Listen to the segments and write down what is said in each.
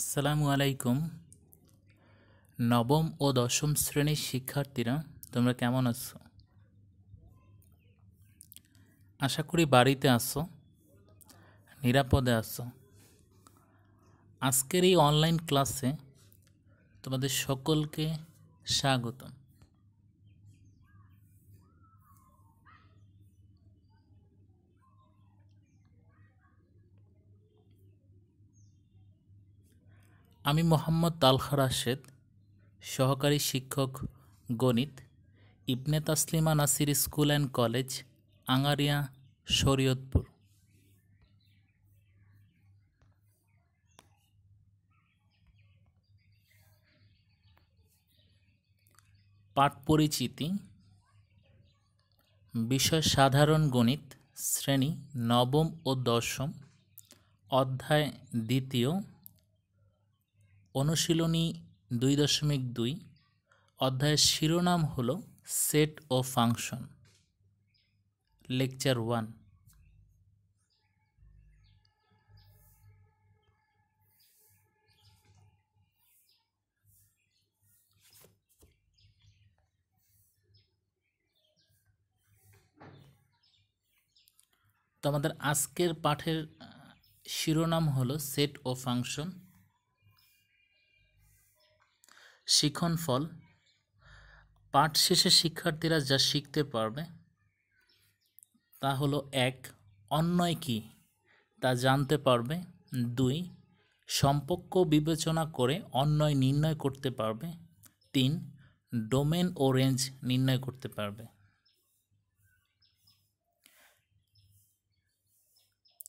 আসসালামু আলাইকুম। নবম ও দশম শ্রেণীর শিক্ষার্থীরা, তোমরা কেমন আছো? আশা করি বাড়িতে আছো, নিরাপদে আছো। আজকের এই অনলাইন ক্লাসে তোমাদের সকলকে স্বাগতম। আমি মোহাম্মদ তালখার রাশেদ, সহকারী শিক্ষক গণিত, Ibne Taslima Nasir school and college, Angaria, Shariatpur. পাঠ পরিচিতি, বিষয় সাধারণ গণিত, শ্রেণী নবম ও দশম, অধ্যায় দ্বিতীয়, অনুশীলনী 2.2। অধ্যায়ের শিরোনাম হলো সেট ও ফাংশন। লেকচার 1। তো আমাদের আজকের পাঠের শিরোনাম হলো সেট ও ফাংশন। শিখন ফল, পাঠ শেষে শিক্ষার্থীরা যা শিখতে পারবে তা হলো 1. অন্যয় কি তা জানতে পারবে। 2. সম্পর্ক বিবেচনা করে অন্যয় নির্ণয় করতে পারবে। 3. ডোমেন ও রেঞ্জ নির্ণয় করতে পারবে।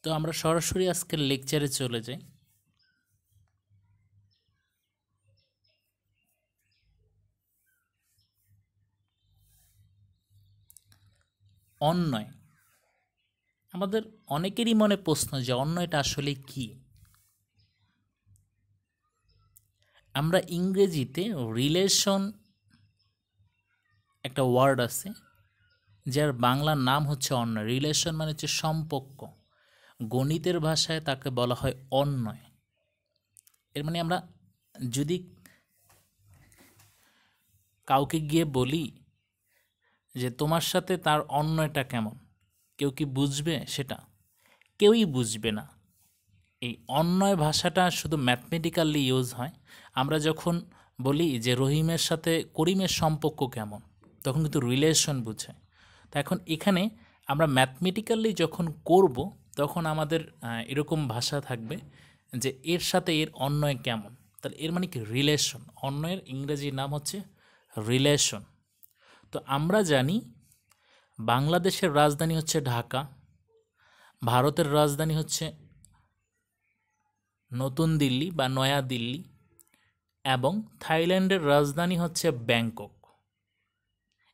তো আমরা সরাসরি আজকের লেকচারে চলে যাই। অন্যয়, আমাদের অনেকেরই মনে প্রশ্ন যে অন্যয়টা আসলে কি। আমরা ইংরেজিতে রিলেশন একটা ওয়ার্ড আছে, যার বাংলা নাম হচ্ছে অন্যয়। রিলেশন মানে হচ্ছে সম্পর্ক, গণিতের ভাষায় তাকে বলা হয় অন্যয়। এর মানে আমরা যদি কাউকে গিয়ে বলি যে তোমার সাথে তার অন্যয়টা কেমন, কেউ কি বুঝবে? সেটা কেউই বুঝবে না। এই অন্যয় ভাষাটা শুধু ম্যাথমেটিক্যালি ইউজ হয়। আমরা যখন বলি যে রহিমের সাথে করিমের সম্পর্ক কেমন, তখন কিন্তু রিলেশন বুঝায়। তো এখন এখানে আমরা ম্যাথমেটিক্যালি যখন করব, তখন আমাদের এরকম ভাষা থাকবে যে এর সাথে এর অন্যয় কেমন। তাহলে এর মানে কি? রিলেশন। অন্যয়ের ইংরেজি নাম হচ্ছে রিলেশন। তো আমরা জানি বাংলাদেশের রাজধানী হচ্ছে ঢাকা, ভারতের রাজধানী হচ্ছে নতুন দিল্লি বা নয়া দিল্লি, এবং থাইল্যান্ডের রাজধানী হচ্ছে ব্যাংকক।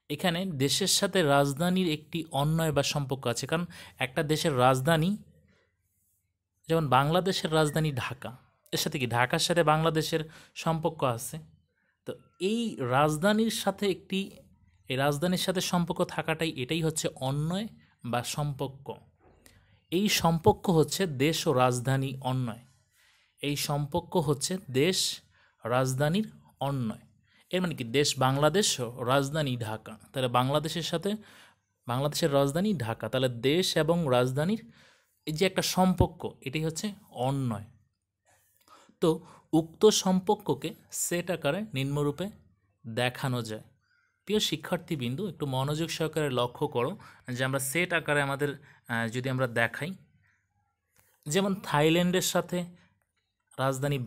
এখানে দেশের সাথে রাজধানীর একটি অন্যয় বা সম্পর্ক আছে। কারণ একটা দেশের রাজধানী, যেমন বাংলাদেশের রাজধানী ঢাকা, এর সাথে কি ঢাকার সাথে বাংলাদেশের সম্পর্ক আছে। তো এই রাজধানীর সাথে এই রাজধানীর সাথে সম্পর্ক থাকাটাই, এটাই হচ্ছে অন্যয় বা সম্পর্ক। এই সম্পর্ক হচ্ছে দেশ ও রাজধানী অন্যয়। এই সম্পর্ক হচ্ছে দেশ রাজধানীর অন্যয়। এর মানে কি? দেশ বাংলাদেশ ও রাজধানী ঢাকা, তাহলে বাংলাদেশের রাজধানী ঢাকা, তাহলে দেশ এবং রাজধানীর এই যে একটা সম্পর্ক, এটাই হচ্ছে অন্যয়। তো উক্ত সম্পর্ককে সেট আকারে নিম্নরূপে দেখানো যায়। প্রিয় শিক্ষার্থীবৃন্দু, একটু মনোযোগ সহকারে লক্ষ্য করো যে আমরা সেট আকারে আমাদের যদি আমরা দেখাই, যেমন থাইল্যান্ডের সাথে রাজধানী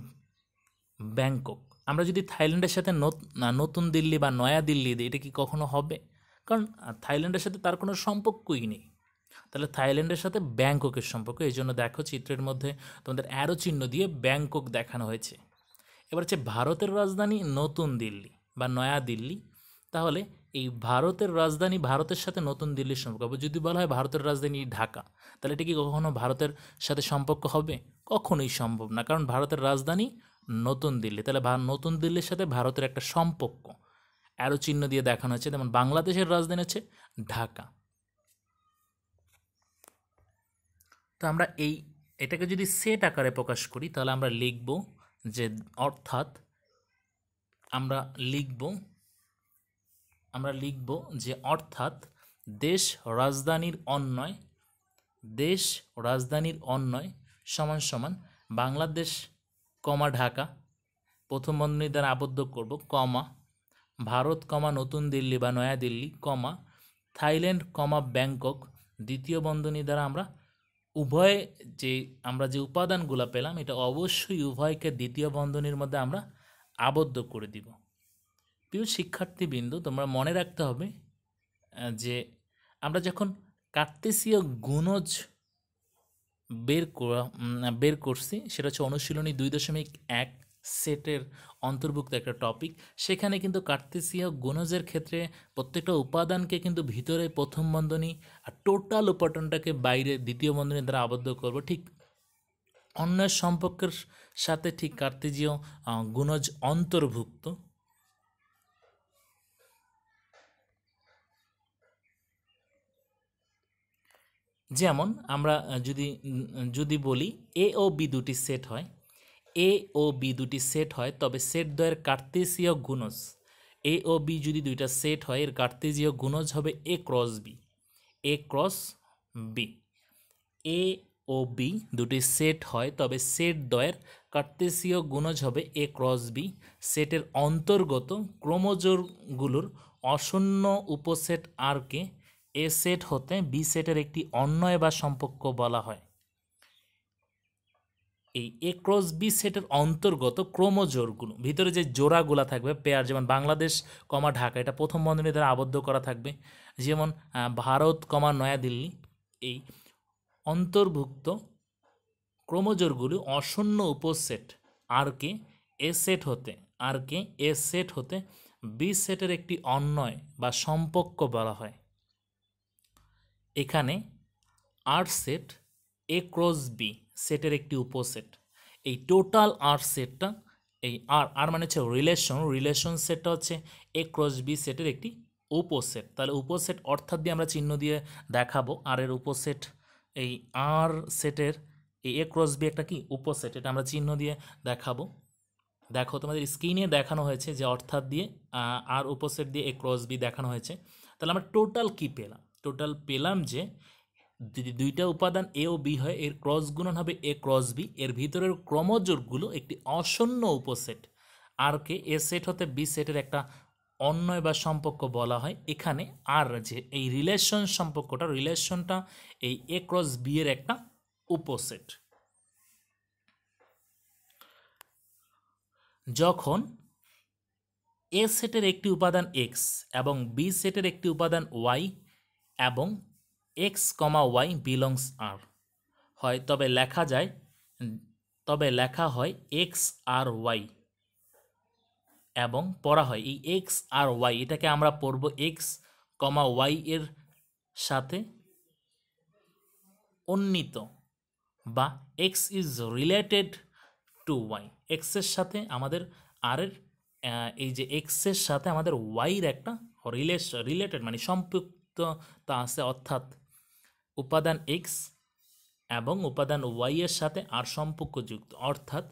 ব্যাংকক, আমরা যদি থাইল্যান্ডের সাথে নতুন দিল্লি বা নয়া দিল্লি দিই, এটা কি কখনো হবে? কারণ থাইল্যান্ডের সাথে তার কোনো সম্পর্কই নেই। তাহলে থাইল্যান্ডের সাথে ব্যাংককের সম্পর্ক। এই জন্য দেখো চিত্রের মধ্যে তোমাদের অ্যারো চিহ্ন দিয়ে ব্যাংকক দেখানো হয়েছে। এবার হচ্ছে ভারতের রাজধানী নতুন দিল্লি বা নয়া দিল্লি। তাহলে এই ভারতের রাজধানী, ভারতের সাথে নতুন দিল্লির সম্পর্ক। যদি বলা হয় ভারতের রাজধানী ঢাকা, তাহলে এটা কি কখনো ভারতের সাথে সম্পর্ক হবে? কখনোই সম্ভব না, কারণ ভারতের রাজধানী নতুন দিল্লি। তাহলে নতুন দিল্লির সাথে ভারতের একটা সম্পর্ক অ্যারো চিহ্ন দিয়ে দেখানো হচ্ছে। যেমন বাংলাদেশের রাজধানী হচ্ছে ঢাকা। তো আমরা এটাকে যদি সেট আকারে প্রকাশ করি, তাহলে আমরা লিখব যে অর্থাৎ আমরা লিখব যে অর্থাৎ দেশ রাজধানীর অন্যয় সমান সমান বাংলাদেশ কমা ঢাকা প্রথম বন্ধনী দ্বারা আবদ্ধ করব কমা ভারত কমা নতুন দিল্লি বা নয়া দিল্লি কমা থাইল্যান্ড কমা ব্যাংকক দ্বিতীয় বন্ধনী দ্বারা আমরা যে উপাদানগুলো পেলাম এটা অবশ্যই উভয়কে দ্বিতীয় বন্ধনীর মধ্যে আমরা আবদ্ধ করে দিব। প্রিয় শিক্ষার্থীবৃন্দ, তোমরা মনে রাখতে হবে যে আমরা যখন কার্তেসীয় গুণজ বের করছি সেটা হচ্ছে অনুশীলনী 2.1 সেটের অন্তর্ভুক্ত একটা টপিক। সেখানে কিন্তু কার্তেসীয় গুণজের ক্ষেত্রে প্রত্যেকটা উপাদানকে কিন্তু ভিতরে প্রথম বন্ধনী আর টোটাল উপাদানটাকে বাইরে দ্বিতীয় বন্ধনী দ্বারা আবদ্ধ করব। ঠিক অন্যের সম্পর্কের সাথে ঠিক কার্তেসীয় গুণজ অন্তর্ভুক্ত। যেমন আমরা যদি বলি এ ও বি দুটি সেট হয়, তবে সেট দ্বয়ের কার্তেসীয় গুণজ এ ও বি যদি দুইটা সেট হয় এর কার্তেসীয় গুণজ হবে এ ক্রস বি। এ ও বি দুটি সেট হয় তবে সেট দ্বয়ের কার্তেসীয় গুণজ হবে এ ক্রস বি। সেটের অন্তর্গত ক্রোমোজোরগুলোর আসন্ন উপসেট আরকে এ সেট হতে বি সেটের একটি অন্যয় বা সম্পর্ক বলা হয়। এই এ ক্রস বি সেটের অন্তর্গত ক্রোমোজোরগুলো ভিতরে যে জোড়াগুলো থাকবে পেয়ার, যেমন বাংলাদেশ কমা ঢাকা এটা প্রথম বন্ধনী দ্বারা আবদ্ধ করা থাকবে, যেমন ভারত কমা নয়াদিল্লি, এই অন্তর্ভুক্ত ক্রোমোজোরগুলো আসন্ন উপসেট আরকে এ সেট হতে বি সেটের একটি অন্যয় বা সম্পর্ক বলা হয়। এখানে আর সেট এ ক্রস বি সেটের একটি উপসেট। এই টোটাল আর সেটটা, এই আর মানে হচ্ছে রিলেশন সেটটা হচ্ছে এ ক্রস বি সেটের একটি উপসেট। তাহলে উপসেট অর্থাৎ দিয়ে আমরা চিহ্ন দিয়ে দেখাবো আর এর উপসেট। এই আর সেটের এই এ ক্রস বি একটা কি উপসেট, এটা আমরা চিহ্ন দিয়ে দেখাবো। দেখো তোমাদের স্ক্রিনে দেখানো হয়েছে যে অর্থাৎ দিয়ে আর উপসেট দিয়ে এ ক্রস বি দেখানো হয়েছে। তাহলে আমরা টোটাল পেলাম যে দুইটা উপাদান এ ও বি হয়, এর ক্রস গুণন হবে এ ক্রস বি, এর ভিতরের ক্রমজোরগুলো একটি আসন্ন উপসেট আরকে এ সেট হতে বি সেটের একটা অন্যয় বা সম্পর্ক বলা হয়। এখানে আর যে এই রিলেশনটা এই এ ক্রস বি এর একটা উপসেট। যখন এ সেটের একটি উপাদান এক্স এবং বি সেটের একটি উপাদান ওয়াই এবং এক্স কমা ওয়াই বিলংস আর হয়, তবে লেখা হয় এক্স আর ওয়াই এবং পড়া হয় এই এক্স আর ওয়াই, এটাকে আমরা পড়ব এক্স কমা ওয়াই এর সাথে উন্নীত বা X is related to Y. এক্সের সাথে আমাদের আর এর এই যে এক্সের সাথে আমাদের ওয়াইয়ের একটা রিলেটেড মানে সম্পৃক্ততা আছে, অর্থাৎ উপাদান এক্স এবং উপাদান ওয়াই এর সাথে আর সম্পর্কযুক্ত, অর্থাৎ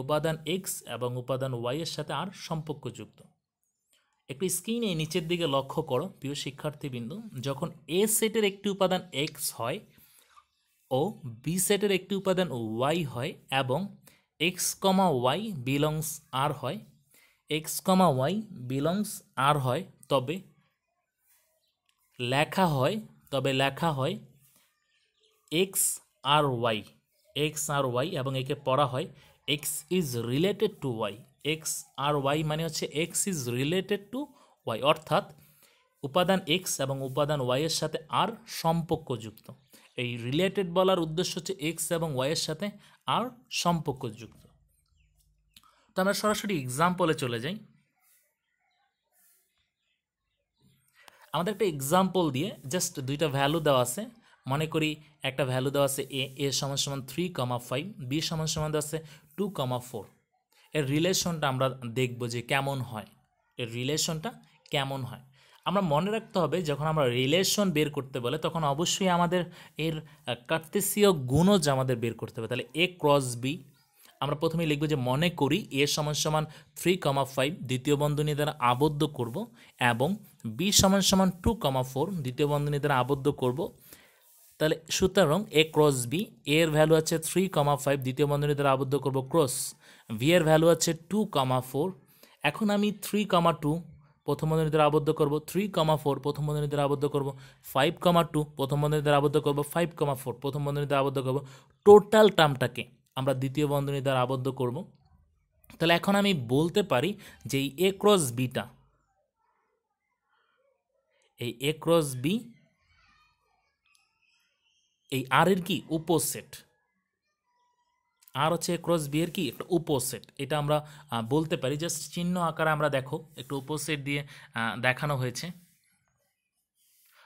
উপাদান এক্স এবং উপাদান ওয়াই এর সাথে আর সম্পর্কযুক্ত। একটু স্ক্রিনে নিচের দিকে লক্ষ্য করো প্রিয় শিক্ষার্থীবৃন্দু, যখন এ সেটের একটি উপাদান এক্স হয় ও বি সেটের একটি উপাদান ওয়াই হয় এবং এক্স কমা ওয়াই বিলংস আর হয়, তবে লেখা হয় এক্স আর ওয়াই এবং একে পড়া হয় X is related to Y. X আর ওয়াই মানে হচ্ছে X is related to Y, অর্থাৎ উপাদান এক্স এবং উপাদান ওয়াই এর সাথে আর সম্পর্কযুক্ত। এই রিলেটেড বলার উদ্দেশ্য হচ্ছে এক্স এবং ওয়াই এর সাথে আর সম্পর্কযুক্ত। তো আমরা সরাসরি এক্সাম্পলে চলে যাই। আমাদের একটা এক্সাম্পল দিয়ে জাস্ট দুইটা ভ্যালু দেওয়া আছে, মনে করি একটা ভ্যালু দেওয়া আছে এ সমান 3,5, বি সমান দেওয়া আছে 2,4। এর রিলেশনটা আমরা দেখব যে কেমন হয়, আমরা মনে রাখতে হবে যখন আমরা রিলেশন বের করতে বলে তখন অবশ্যই আমাদের এর কার্তেসীয় গুণজ আমাদের বের করতে হবে। তাহলে এ ক্রস বি আমরা প্রথমেই লিখব যে মনে করি এ সমান সমান 3,5 দ্বিতীয় বন্ধনী দ্বারা আবদ্ধ করব এবং বি সমান সমান 2,4 দ্বিতীয় বন্ধনী দ্বারা আবদ্ধ করব। তাহলে সুতরাং এ ক্রস বি, এর ভ্যালু আছে 3,5 দ্বিতীয় বন্ধনী দ্বারা আবদ্ধ করব ক্রস ভি এর ভ্যালু আছে 2,4। এখন আমি 3,2 প্রথম বন্ধনী দ্বারা আবদ্ধ করব, 3,4 প্রথম বন্ধনী দ্বারা আবদ্ধ করব, 5,2 প্রথম বন্ধনী দ্বারা আবদ্ধ করব, 5,4 প্রথম বন্ধনী দ্বারা আবদ্ধ করব। টোটাল টার্মটাকে আমরা দ্বিতীয় বন্ধনী দ্বারা আবদ্ধ করব। তাহলে এখন আমি বলতে পারি যে এই এ ক্রস বিটা, এই এ ক্রস বি এই আর এর কি উপসেট, আর হচ্ছে এ ক্রস বি এর কি একটা উপসেট, এটা আমরা বলতে পারি। জাস্ট চিহ্ন আকারে আমরা দেখো একটু উপসেট দিয়ে দেখানো হয়েছে।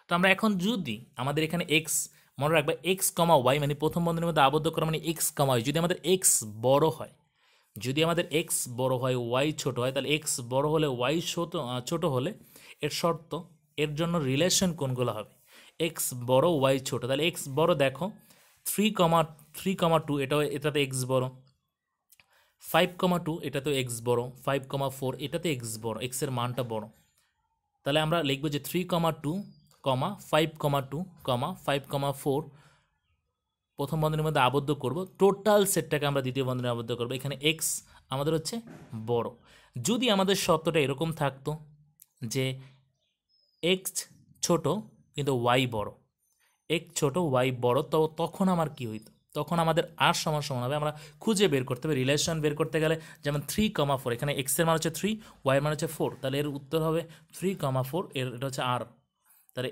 তো আমরা এখন যদি আমাদের এখানে এক্স মনে রাখবে এক্স কমা ওয়াই মানে প্রথম বন্ধনীর মধ্যে আবদ্ধ করা মানে এক্স কমা ওয়াই, যদি আমাদের এক্স বড় হয়, যদি আমাদের এক্স বড় হয় ওয়াই ছোট হয়, তাহলে এক্স বড় হলে ওয়াই ছোট হলে এর শর্ত, এর জন্য রিলেশন কোনগুলো হবে, এক্স বড় ওয়াই ছোট। তাহলে এক্স বড় দেখো 3,2 এটাতে এক্স বড়, 5,2 এটাতে এক্স বড়, 5,4 এটাতে এক্স বড়, এক্সের মানটা বড়। তাহলে আমরা লিখব যে 3,2, 5,2, 5,4 প্রথম বন্ধনীর মধ্যে আবদ্ধ করব, টোটাল সেটটাকে আমরা দ্বিতীয় বন্ধনে আবদ্ধ করব। এখানে এক্স আমাদের হচ্ছে বড়। যদি আমাদের শর্তটা এরকম থাকতো যে এক্স ছোট কিন্তু ওয়াই বড়, এক্স ছোট ওয়াই বড়, তো তখন আমার কি হইতো, তখন আমাদের আর সমান সমান হবে। আমরা খুঁজে বের করতে হবে, রিলেশন বের করতে গেলে যেমন 3,4 এখানে এক্সের মান হচ্ছে 3, ওয়াইয়ের মান হচ্ছে 4, তাহলে এর উত্তর হবে 3,4, এটা হচ্ছে আর। তাহলে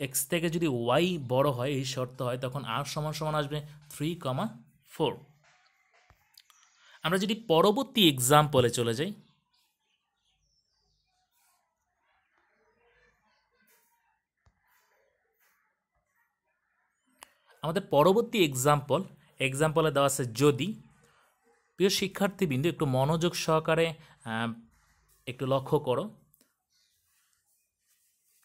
এক্স থেকে যদি ওয়াই বড় হয়, এই শর্ত হয়, তখন আর সমান সমান আসবে 3,4। আমরা যদি পরবর্তী এক্সাম্পলে চলে যাই, আমাদের পরবর্তী এক্সাম্পলে দেওয়া আছে যদি। প্রিয় শিক্ষার্থীবৃন্দ একটু মনোযোগ সহকারে একটু লক্ষ্য করো,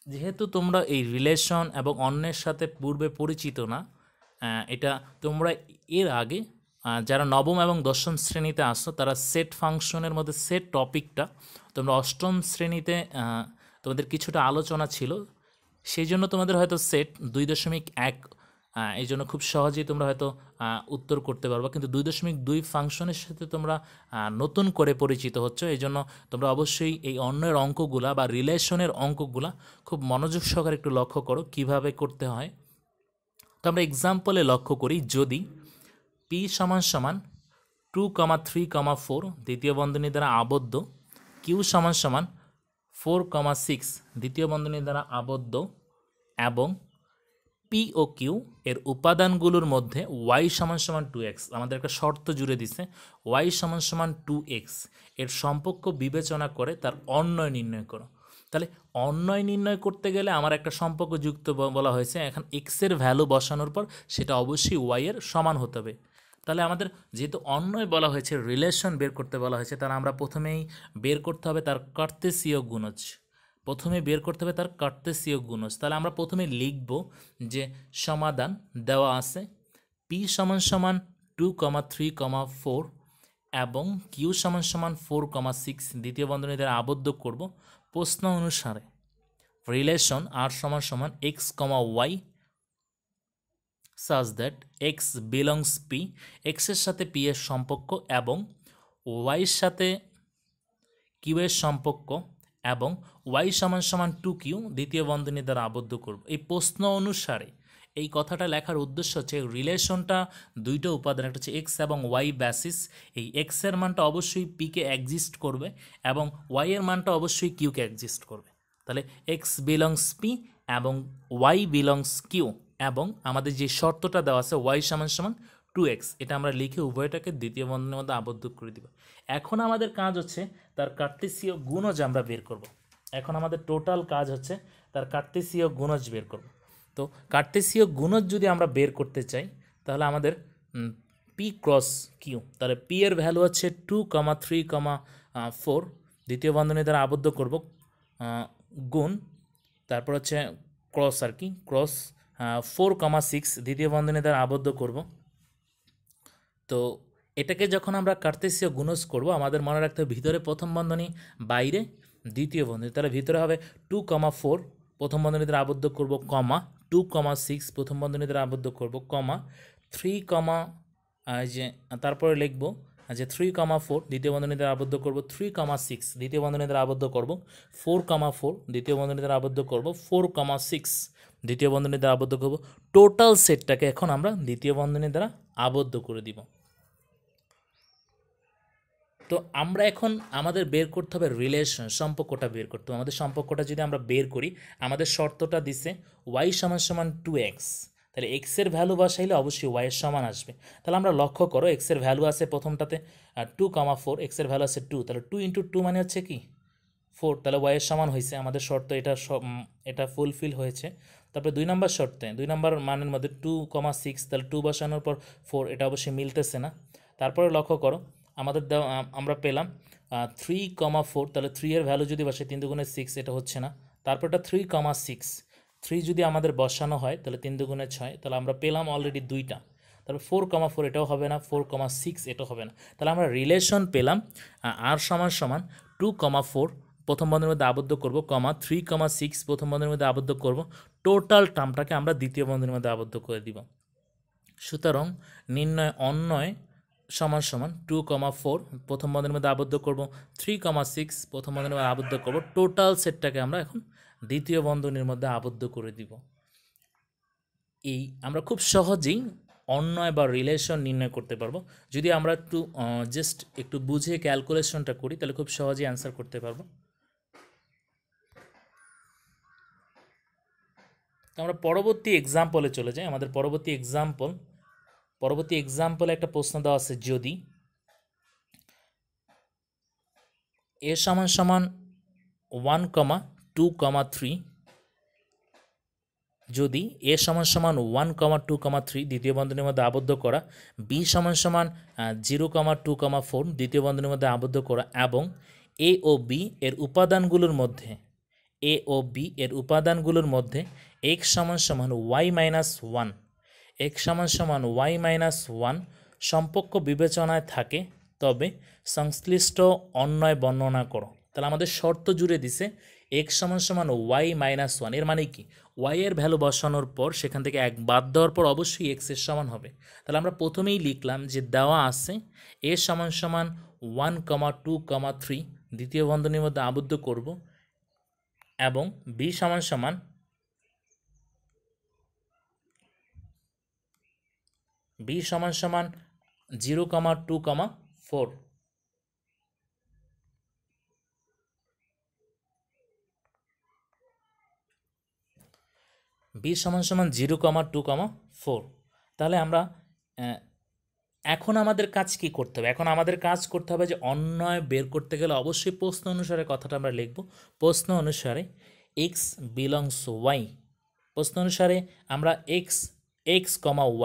যেহেতু তোমরা এই রিলেশন এবং অন্যের সাথে পূর্বে পরিচিত না, এটা তোমরা এর আগে যারা নবম এবং দশম শ্রেণীতে আসো তারা সেট ফাংশনের মধ্যে সেট টপিকটা তোমরা অষ্টম শ্রেণীতে তোমাদের কিছুটা আলোচনা ছিল, সেই জন্য তোমাদের হয়তো সেট 2.1 এই জন্য খুব সহজেই তোমরা হয়তো উত্তর করতে পারবে। কিন্তু 2.2 ফাংশনের সাথে তোমরা নতুন করে পরিচিত হচ্ছ, এই জন্য তোমরা অবশ্যই এই অন্যের অঙ্কগুলা বা রিলেশনের অঙ্কগুলা খুব মনোযোগ সহকারে একটু লক্ষ্য করো কিভাবে করতে হয়। তো আমরা এক্সাম্পলে লক্ষ্য করি, যদি পি সমান সমান 2,3,4 দ্বিতীয় বন্ধনী দ্বারা আবদ্ধ, কিউ সমান সমান 4,6 দ্বিতীয় বন্ধনী দ্বারা আবদ্ধ এবং পি ও কিউ এর উপাদানগুলোর মধ্যে ওয়াই সমান সমান 2x, আমাদের একটা শর্ত জুড়ে দিছে ওয়াই সমান সমান 2x, এর সম্পর্ক বিবেচনা করে তার অন্বয় নির্ণয় করো। তাহলে অন্বয় নির্ণয় করতে গেলে আমার একটা সম্পর্ক যুক্ত বলা হয়েছে, এখন এক্সের ভ্যালু বসানোর পর সেটা অবশ্যই ওয়াই এর সমান হতে হবে। তাহলে আমাদের যেহেতু অন্বয় বলা হয়েছে, রিলেশন বের করতে বলা হয়েছে, তাহলে আমরা প্রথমেই বের করতে হবে তার কার্তেসীয় গুণজ, প্রথমে বের করতে হবে তার কার্তেসীয় গুণজ। তাহলে আমরা প্রথমে লিখব যে সমাধান দেওয়া আছে পি সমান সমান 2,3,4 এবং কিউ সমান সমান 4,6 দ্বিতীয় বন্ধনী দ্বারা আবদ্ধ করব। প্রশ্ন অনুসারে রিলেশন আর সমান সমান x comma Y such that x belongs p, x এর সাথে p এর সম্পর্ক এবং y এর সাথে q এর সম্পর্ক এবং y সমান সমান 2q দ্বিতীয় বন্ধনী দ্বারা আবদ্ধ করব। এই প্রশ্ন অনুসারে এই কথাটা লেখার উদ্দেশ্য হচ্ছে রিলেশনটা দুইটা উপাদান, একটা হচ্ছে এক্স এবং ওয়াই বেসিস, এই এক্স এর মানটা অবশ্যই পি কে এক্সিস্ট করবে এবং ওয়াই এর মানটা অবশ্যই কিউ কে এক্সিস্ট করবে। তাহলে এক্স বিলংস পি এবং ওয়াই বিলংস কিউ, এবং আমাদের যে শর্তটা দেওয়া আছে ওয়াই সমান সমান 2x, এটা আমরা লিখে উভয়টাকে দ্বিতীয় বন্ধনের মধ্যে আবদ্ধ করে দিব। এখন আমাদের কাজ হচ্ছে তার কার্তেসীয় গুণজ আমরা বের করব। এখন আমাদের টোটাল কাজ হচ্ছে তার কার্তেসীয় গুণজ বের করব। তো কার্তেসীয় গুণজ যদি আমরা বের করতে চাই, তাহলে আমাদের পি ক্রস কিউ, তাহলে পি এর ভ্যালু হচ্ছে 2,3,4 দ্বিতীয় বন্ধনী দ্বারা আবদ্ধ করব গুণ, তারপর হচ্ছে ক্রস আর কি, ক্রস 4,6 দ্বিতীয় বন্ধনী দ্বারা আবদ্ধ করব। তো এটাকে যখন আমরা কার্তেসীয় গুণজ করব আমাদের মনে রাখতে হবে ভিতরে প্রথম বন্ধনী, বাইরে দ্বিতীয় বন্ধনী। তাহলে ভিতরে হবে 2,4 প্রথম বন্ধনী দ্বারা আবদ্ধ করব, কমা 2,6 প্রথম বন্ধনী দ্বারা আবদ্ধ করব, কমা 3, যে তারপরে লিখব যে 3,4 দ্বিতীয় বন্ধনী দ্বারা আবদ্ধ করব, 3,6 দ্বিতীয় বন্ধনী দ্বারা আবদ্ধ করব, 4,4 দ্বিতীয় বন্ধনী দ্বারা আবদ্ধ করব, 4,6 দ্বিতীয় বন্ধনী দ্বারা আবদ্ধ করব। টোটাল সেটটাকে এখন আমরা দ্বিতীয় বন্ধনী দ্বারা আবদ্ধ করে দিব। তো আমরা এখন আমাদের বের করতে হবে রিলেশন, সম্পর্কটা বের করতে হবে। আমাদের সম্পর্কটা যদি আমরা বের করি, আমাদের শর্তটা দিছে y = 2x, তাহলে x এর ভ্যালু বসাইলে অবশ্যই y এর সমান আসবে। তাহলে আমরা লক্ষ্য করো x এর ভ্যালু আছে প্রথমটাতে 2,4, x এর ভ্যালু আছে 2, তাহলে 2 × 2 মানে হচ্ছে কি 4, তাহলে y এর সমান হয়েছে। আমাদের শর্ত এটা ফুলফিল হয়েছে। তারপরে 2 নম্বর শর্তে 2 নম্বর মানের মধ্যে 2,6, তাহলে 2 বসানোর পর 4, এটা অবশ্যই মিলতেছে না। তারপরে লক্ষ্য করো আমাদের আমরা পেলাম 3,4, তাহলে 3 এর ভ্যালু যদি বসে 3 × 6, এটা হচ্ছে না। তারপরটা 3,6, 3 যদি আমাদের বসানো হয় তাহলে 3 × 6, তাহলে আমরা পেলাম অলরেডি 2টা। তারপর 4,4 এটাও হবে না, 4,6 এটাও হবে না। তাহলে আমরা রিলেশন পেলাম r = 2,4 প্রথম বন্ধনীর মধ্যে আবদ্ধ করব, কমা 3,6 প্রথম বন্ধনীর মধ্যে আবদ্ধ করব। টোটাল টার্মটাকে আমরা দ্বিতীয় বন্ধনীর মধ্যে আবদ্ধ করে দিব। সুতরাং নির্ণয় অন্যয় = 2,4 প্রথম বন্ধনীর মধ্যে আবদ্ধ করব, 3,6 প্রথম বন্ধনীর মধ্যে আবদ্ধ করব। টোটাল সেটটাকে আমরা এখন দ্বিতীয় বন্ধনীর মধ্যে আবদ্ধ করে দিব। এই আমরা খুব সহজেই অন্যয় বা রিলেশন নির্ণয় করতে পারবো। যদি আমরা একটু বুঝে ক্যালকুলেশনটা করি তাহলে খুব সহজেই অ্যান্সার করতে পারবো। আমরা পরবর্তী এক্সাম্পলে চলে যাই। আমাদের পরবর্তী এক্সাম্পলে একটা প্রশ্ন দেওয়া আছে, যদি a = 1,2,3, যদি a = 1,2,3 দ্বিতীয় বন্ধনীর মধ্যে আবদ্ধ করা, b = 0,2,4 দ্বিতীয় বন্ধনীর মধ্যে আবদ্ধ করা, এবং a ও b এর উপাদানগুলোর মধ্যে x = y - 1, x = y - 1 সম্পর্ক বিবেচনায় থাকে, তবে সংশ্লিষ্ট অন্যয় বর্ণনা করো। তাহলে আমাদের শর্ত জুড়ে দিছে x = y - 1, এর মানে কি y এর ভ্যালু বসানোর পর সেখান থেকে 1 বাদ দেওয়ার পর অবশ্যই x এর সমান হবে। তাহলে আমরা প্রথমেই লিখলাম যে দেওয়া আছে a = 1,2,3 দ্বিতীয় বন্ধনীর মধ্যে আবদ্ধ করব, এবং b = 0,2,4 b = 0,2,4 তাহলে আমরা এখন আমাদের কাজ কি করতে হবে? এখন আমাদের কাজ করতে হবে যে অন্যয় বের করতে গেলে অবশ্যই প্রশ্ন অনুসারে কথাটা আমরা লিখব। প্রশ্ন অনুসারে x belongs y, প্রশ্ন অনুসারে আমরা x,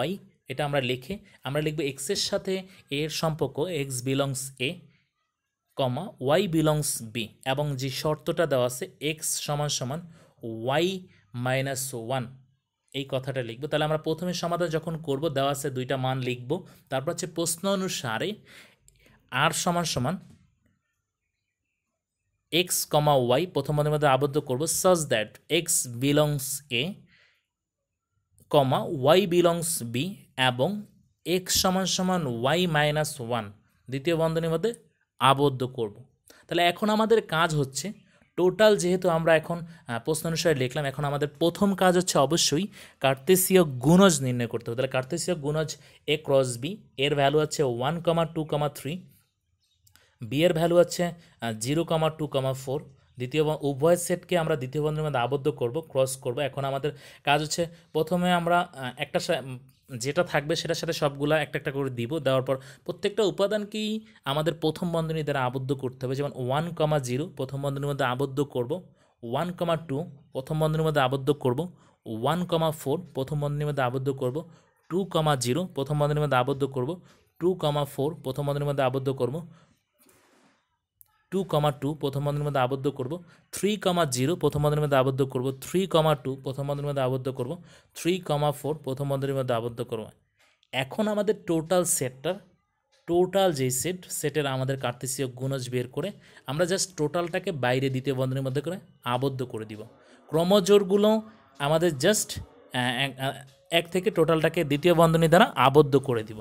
y এটা আমরা লিখব x এর সাথে a এর সম্পর্ক x belongs a, y belongs b, এবং যে শর্তটা দেওয়া আছে x = y - 1, এই কথাটা লিখব। তাহলে আমরা প্রথমে সমাধান যখন করব দেওয়া আছে 2টা মান লিখব। তারপর হচ্ছে প্রশ্ন অনুসারে r = x, y প্রথম বন্ধনীর মধ্যে আবদ্ধ করব, such that x belongs a, y belongs b, এবং x = y - 1 দ্বিতীয় বন্ধনীর মধ্যে আবদ্ধ করব। তাহলে এখন আমাদের কাজ হচ্ছে টোটাল, যেহেতু আমরা এখন প্রশ্ন অনুসারে লিখলাম, এখন আমাদের প্রথম কাজ হচ্ছে অবশ্যই কার্তেসীয় গুণজ নির্ণয় করতে হবে। তাহলে কার্তেসীয় গুণজ a × b, এর ভ্যালু হচ্ছে 1,2,3, b এর ভ্যালু হচ্ছে 0,2,4, দ্বিতীয় উভয় সেটকে আমরা দ্বিতীয় বন্ধনীর মধ্যে আবদ্ধ করব, ক্রস করব। এখন আমাদের কাজ হচ্ছে প্রথমে আমরা একটা যেটা থাকবে সেটার সাথে সবগুলা একটা একটা করে দিব, দেওয়ার পর প্রত্যেকটা উপাদানকেই আমাদের প্রথম বন্ধনী দ্বারা আবদ্ধ করতে হবে। যেমন 1,0 প্রথম বন্ধনীর মধ্যে আবদ্ধ করব, 1,2 প্রথম বন্ধনীর মধ্যে আবদ্ধ করব, 1,4 প্রথম বন্ধনীর মধ্যে আবদ্ধ করব, 2,0 প্রথম বন্ধনীর মধ্যে আবদ্ধ করব, 2,4 প্রথম বন্ধনীর মধ্যে আবদ্ধ করব, 2,2 প্রথম বন্ধনীর মধ্যে আবদ্ধ করব, 3,0 প্রথম বন্ধনীর মধ্যে আবদ্ধ করব, 3,2 প্রথম বন্ধনীর মধ্যে আবদ্ধ করব, 3,4 প্রথম বন্ধনীর মধ্যে আবদ্ধ করব। এখন আমাদের টোটাল সেটটার টোটাল যেই সেটের আমাদের কার্তেশীয় গুণজ বের করে আমরা জাস্ট টোটালটাকে বাইরে দ্বিতীয় বন্ধনীর মধ্যে করে আবদ্ধ করে দিব। ক্রমজোড়গুলো আমাদের জাস্ট এক থেকে টোটালটাকে দ্বিতীয় বন্ধনী দ্বারা আবদ্ধ করে দিব।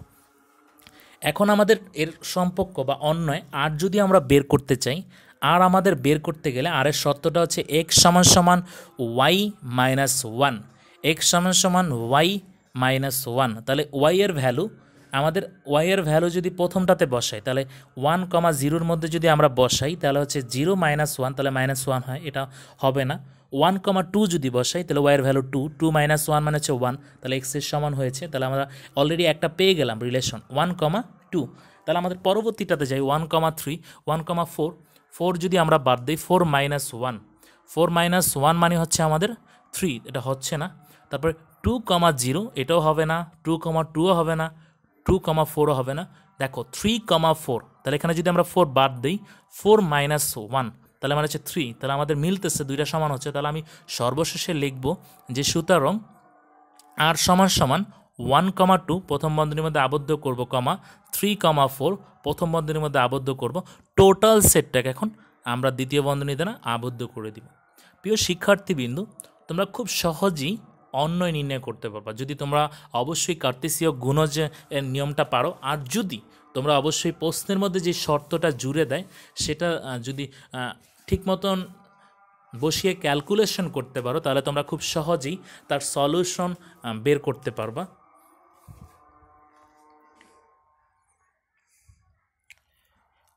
এখন আমাদের এর সম্পর্ক বা অন্যয় আর যদি আমরা বের করতে চাই, আর আমাদের বের করতে গেলে আর এর শর্তটা হচ্ছে এক্স সমান সমান ওয়াই মাইনাস ওয়ান, এক্স সমান সমান ওয়াই মাইনাস ওয়ান। তাহলে ওয়াই এর ভ্যালু আমাদের ওয়াই এর ভ্যালু যদি প্রথমটাতে বসাই তাহলে 1,0 মধ্যে যদি আমরা বসাই তাহলে হচ্ছে 0 মাইনাস ওয়ান, তাহলে মাইনাস ওয়ান হয়, এটা হবে না। 1,2 যদি বসাই তাহলে ওয়াইয়ের ভ্যালু 2, 2 মাইনাস ওয়ান মানে হচ্ছে 1, তাহলে এক্সের সমান হয়েছে। তাহলে আমরা অলরেডি একটা পেয়ে গেলাম রিলেশন 1,2। তাহলে আমাদের পরবর্তীটাতে যাই 1,3, 1,4, 4 যদি আমরা বাদ দিই 4 মাইনাস ওয়ান, 4 মাইনাস ওয়ান মানে হচ্ছে আমাদের 3, এটা হচ্ছে না। তারপরে 2,0 এটাও হবে না, 2,2ও হবে না, 2,4ও হবে না। দেখো 3,4, তাহলে এখানে যদি আমরা 4 বাদ দিই 4 মাইনাস ওয়ান তাহলে মানে হচ্ছে 3, তাহলে আমাদের মিলতেছে, দুইটা সমান হচ্ছে। তাহলে আমি সর্বশেষে লিখব যে সুতরাং আর সমান সমান 1,2 প্রথম বন্ধনীর মধ্যে আবদ্ধ করব, কমা 3,4 প্রথম বন্ধনীর মধ্যে আবদ্ধ করব। টোটাল সেটটাকে এখন আমরা দ্বিতীয় বন্ধনী দ্বারা আবদ্ধ করে দিব। প্রিয় শিক্ষার্থীবৃন্দ, তোমরা খুব সহজেই অন্যয় নির্ণয় করতে পারবা যদি তোমরা অবশ্যই কার্তেশীয় গুণজ এর নিয়মটা পারো, আর যদি তোমরা অবশ্যই প্রশ্নের মধ্যে যে শর্তটা জুড়ে দেয় সেটা যদি ঠিক মতন বসিয়ে ক্যালকুলেশন করতে পারো তাহলে তোমরা খুব সহজেই তার সলিউশন বের করতে পারবা।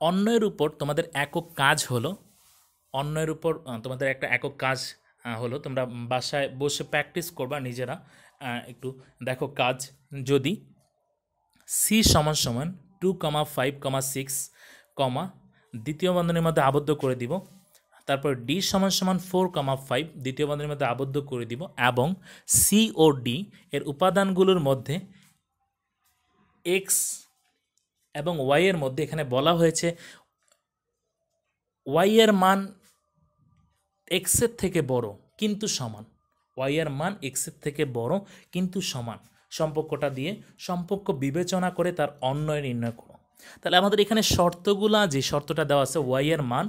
অন্যের উপর তোমাদের একক কাজ হলো, অন্যের উপর তোমাদের একটা একক কাজ হলো, তোমরা বাসায় বসে প্র্যাকটিস করবা নিজেরা। একটু দেখো কাজ, যদি সি সমান সমান 2,5,6 কমা দ্বিতীয় বন্ধনীর মধ্যে আবদ্ধ করে দিব, তারপর ডি সমান সমান 4,5 দ্বিতীয় বন্ধনীর মধ্যে আবদ্ধ করে দিব, এবং সি ও ডি এর উপাদানগুলোর মধ্যে এক্স এবং ওয়াই এর মধ্যে এখানে বলা হয়েছে ওয়াই এর মান এক্সের থেকে বড় কিন্তু সমান, ওয়াই এর মান এক্সের থেকে বড় কিন্তু সমান সম্পর্কটা দিয়ে সম্পর্ক বিবেচনা করে তার অন্যয় নির্ণয় করো। তাহলে আমাদের এখানে শর্তগুলা, যে শর্তটা দেওয়া আছে ওয়াই এর মান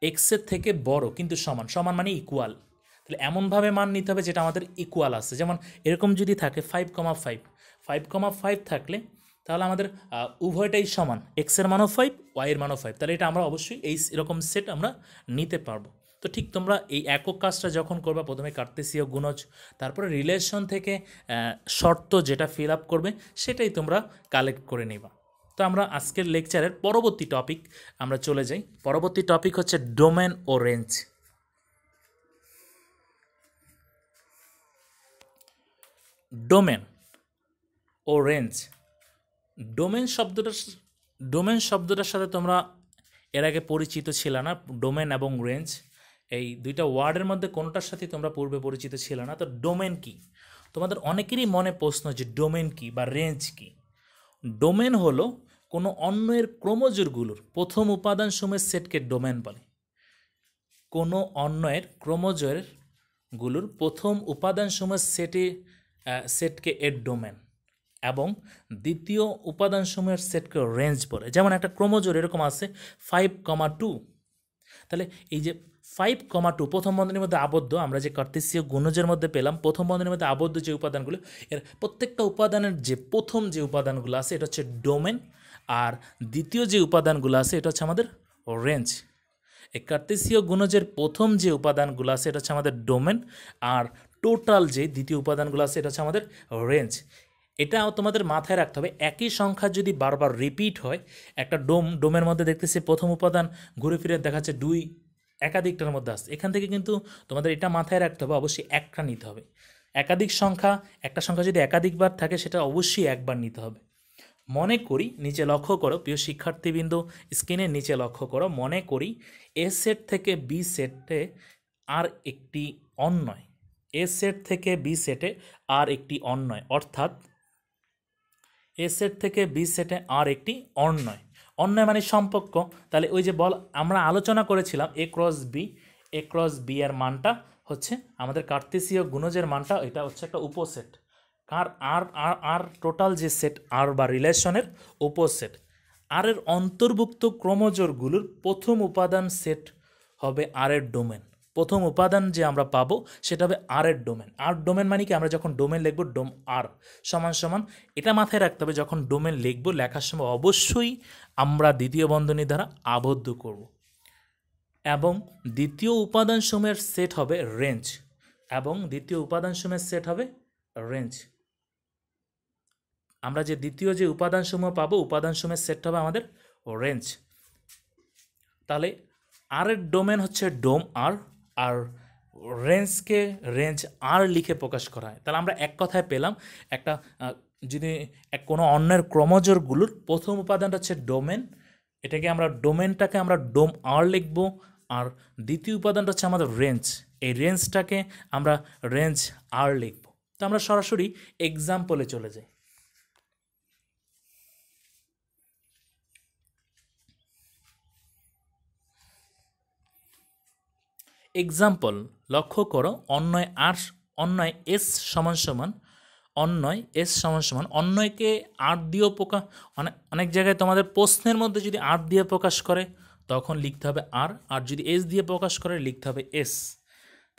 এক্সের থেকে বড় কিন্তু সমান, সমান মানে ইকুয়াল, তাহলে এমনভাবে মান নিতে হবে যেটা আমাদের ইকুয়াল আছে। যেমন এরকম যদি থাকে 5,5, 5,5 থাকলে তাহলে আমাদের উভয়টাই সমান, এক্সের মানও 5, ওয়াইয়ের মানও 5, তাহলে এটা আমরা অবশ্যই এই এরকম সেট আমরা নিতে পারবো। তো ঠিক তোমরা এই একক কাজটা যখন করবা প্রথমে কার্তেশীয় গুণজ, তারপরে রিলেশন থেকে শর্ত যেটা ফিল আপ করবে সেটাই তোমরা কালেক্ট করে নেবা। তো আমরা আজকের লেকচারের পরবর্তী টপিক আমরা চলে যাই। পরবর্তী টপিক হচ্ছে ডোমেন ও রেঞ্জ। ডোমেন ও রেঞ্জ, ডোমেন শব্দটার সাথে তোমরা এর আগে পরিচিত ছিল না। ডোমেন এবং রেঞ্জ এই দুইটা ওয়ার্ডের মধ্যে কোনটার সাথে তোমরা পূর্বে পরিচিত ছিল না। তো ডোমেন কি, তোমাদের অনেকেরই মনে প্রশ্ন যে ডোমেন কি বা রেঞ্জ কি। ডোমেন হলো কোনো অন্যের ক্রোমোজোরগুলোর প্রথম উপাদানসমূহের সেটকে ডোমেন বলে। কোনো অন্যের ক্রোমোজোরগুলোর প্রথম উপাদানসমূহের সেটকে এর ডোমেন, এবং দ্বিতীয় উপাদানসমূহের সেটকে রেঞ্জ বলে। যেমন একটা ক্রোমোজোর এরকম আছে 5,2, তাহলে এই যে 5,2 প্রথম বন্ধনীর মধ্যে আবদ্ধ, আমরা যে কার্তেশীয় গুণজের মধ্যে পেলাম প্রথম বন্ধনীর মধ্যে আবদ্ধ যে উপাদানগুলো, এর প্রত্যেকটা উপাদানের যে প্রথম যে উপাদানগুলো আছে এটা হচ্ছে ডোমেন, আর দ্বিতীয় যে উপাদানগুলো আছে এটা হচ্ছে আমাদের রেঞ্জ। এই কার্তেশীয় গুণজের প্রথম যে উপাদানগুলো আছে এটা হচ্ছে আমাদের ডোমেন, আর টোটাল যে দ্বিতীয় উপাদানগুলো আছে এটা হচ্ছে আমাদের রেঞ্জ। এটা তোমাদের মাথায় রাখতে হবে, একই সংখ্যা যদি বারবার রিপিট হয়, একটা ডোমের মধ্যে দেখতেছি প্রথম উপাদান ঘুরে ফিরে দেখাচ্ছে 2 একাধিকটার মধ্যে আসছে, এখান থেকে কিন্তু তোমাদের এটা মাথায় রাখতে হবে অবশ্যই একটা নিতে হবে। একাধিক সংখ্যা, একটা সংখ্যা যদি একাধিকবার থাকে সেটা অবশ্যই একবার নিতে হবে। মনে করি, নিচে লক্ষ্য করো প্রিয় শিক্ষার্থীবৃন্দ, স্ক্রিনের নিচে লক্ষ্য করো, মনে করি এ সেট থেকে বি সেটে আর একটি অন্যয়, এ সেট থেকে বি সেটে আর একটি অন্যয়, অর্থাৎ এ সেট থেকে বি সেটে আর একটি অন্যয়, অন্যয় মানে সম্পর্ক। তাহলে ওই যে আমরা আলোচনা করেছিলাম এ ক্রস বি এর মানটা হচ্ছে আমাদের কার্তেশীয় গুণজের মানটা, এটা হচ্ছে একটা উপসেট, কার আর আর আর টোটাল যে সেট আর বা রিলেশনের উপসেট। আর এর অন্তর্ভুক্ত ক্রোমোজোরগুলোর প্রথম উপাদান সেট হবে আর এর ডোমেন। প্রথম উপাদান যে আমরা পাবো সেটা হবে আর এর ডোমেন। আর ডোমেন মানে কি, আমরা যখন ডোমেন লিখবো ডোম আর সমান সমান, এটা মাথায় রাখতে হবে, যখন ডোমেন লিখবো লেখার সময় অবশ্যই আমরা দ্বিতীয় বন্ধনী দ্বারা আবদ্ধ করব। এবং দ্বিতীয় উপাদান সমূহের সেট হবে রেঞ্জ, এবং দ্বিতীয় উপাদান সমূহের সেট হবে রেঞ্জ। আমরা যে দ্বিতীয় যে উপাদানসমূহ পাবো উপাদানসমূহের সেট হবে আমাদের রেঞ্জ। তাহলে আর এর ডোমেন হচ্ছে ডোম আর, আর রেঞ্জকে রেঞ্জ আর লিখে প্রকাশ করা হয়। তাহলে আমরা এক কথায় পেলাম একটা যদি কোনো অন্যের ক্রোমোজোরগুলোর প্রথম উপাদানটা হচ্ছে ডোমেন, এটাকে আমরা ডোমেনটাকে আমরা ডোম আর লিখব, আর দ্বিতীয় উপাদানটা হচ্ছে আমাদের রেঞ্জ, এই রেঞ্জটাকে আমরা রেঞ্জ আর লিখব। তো আমরা সরাসরি এক্সাম্পলে চলে যাই। এক্সাম্পল লক্ষ্য করো, অন্যয় আর অন্যয় এস সমান সমান, অন্যয় এস সমান সমান, অন্যয়কে আর দিয়েও প্রকাশ, অনেক জায়গায় তোমাদের প্রশ্নের মধ্যে যদি আর দিয়ে প্রকাশ করে তখন লিখতে হবে আর, আর যদি এস দিয়ে প্রকাশ করে লিখতে হবে এস।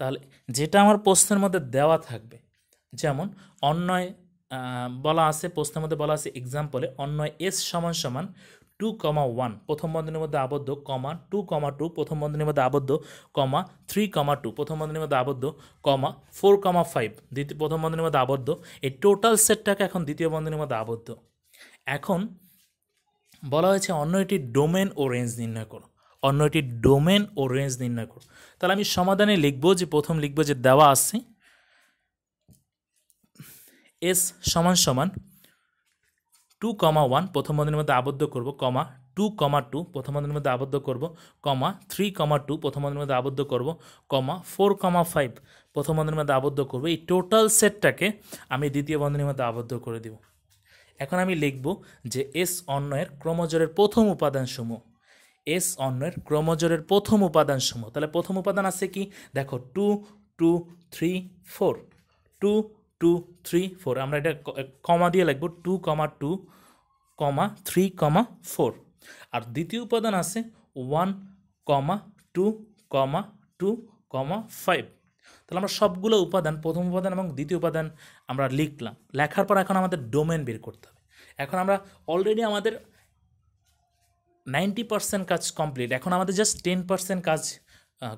তাহলে যেটা আমার প্রশ্নের মধ্যে দেওয়া থাকবে, যেমন অন্যয় বলা আছে, প্রশ্নের মধ্যে বলা আছে এক্সাম্পলে, অন্যয় এস সমান সমান 2,1 প্রথম বন্ধনীর মধ্যে আবদ্ধ, কমা 2,2 প্রথম বন্ধনীর মধ্যে আবদ্ধ, কমা 3,2 প্রথম বন্ধনীর মধ্যে আবদ্ধ, কমা 4,5 দ্বিতীয় প্রথম বন্ধনীর মধ্যে আবদ্ধ। এই টোটাল সেটটাকে এখন দ্বিতীয় বন্ধনীর মধ্যে আবদ্ধ। এখন বলা হয়েছে অন্য একটি ডোমেন ও রেঞ্জ নির্ণয় করো, অন্য একটি ডোমেন ও রেঞ্জ নির্ণয় করো। তাহলে আমি সমাধানে লিখবো যে, প্রথম লিখবো যে দেওয়া আছে এস সমান সমান 2,1 প্রথম বন্ধনীর মধ্যে আবদ্ধ করব, কমা 2,2 প্রথম বন্ধনীর মধ্যে আবদ্ধ করব, কমা 3,2 প্রথম বন্ধনীর মধ্যে আবদ্ধ করব, কমা 4,5 প্রথম বন্ধনীর মধ্যে আবদ্ধ করব। এই টোটাল সেটটাকে আমি দ্বিতীয় বন্ধনীর মধ্যে আবদ্ধ করে দেব। এখন আমি লিখব যে এস অন্যয়ের ক্রোমোজোরের প্রথম উপাদানসমূহ, এস অন্যয়ের ক্রোমোজোরের প্রথম উপাদানসমূহ। তাহলে প্রথম উপাদান আছে কি, দেখো 2, 2, 3, 4, 2, 2, 3, 4, আমরা এটা কমা দিয়ে লিখব 2,2, 3, 4। আর দ্বিতীয় উপাদান আছে 1, 2, 2, 5। তাহলে আমরা সবগুলো উপাদান, প্রথম উপাদান এবং দ্বিতীয় উপাদান আমরা লিখলাম। লেখার পর এখন আমাদের ডোমেন বের করতে হবে। এখন আমরা অলরেডি আমাদের 90% কাজ কমপ্লিট, এখন আমাদের জাস্ট 10% কাজ